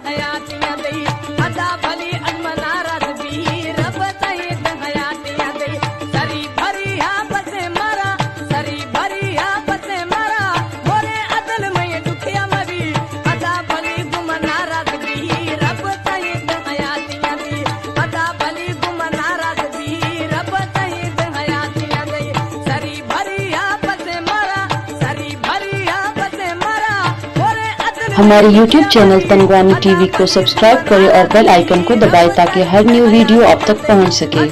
हयातियां दई अदा भली अजमना रात भी रब तई हयातियां दई सरी भरी हा बसे मरा सरी भरी हा बसे मरा मोरे अदल में दुखिया मरी अदा भली गुमना रात भी रब तई हयातियां दई अदा भली गुमना रात भी रब तई हयातियां दई सरी भरी हा बसे मरा सरी भरी हा बसे मरा मोरे अदल। हमारे YouTube चैनल तनगवानी टीवी को सब्सक्राइब करें और बेल आइकन को दबाएं ताकि हर न्यू वीडियो आप तक पहुंच सके।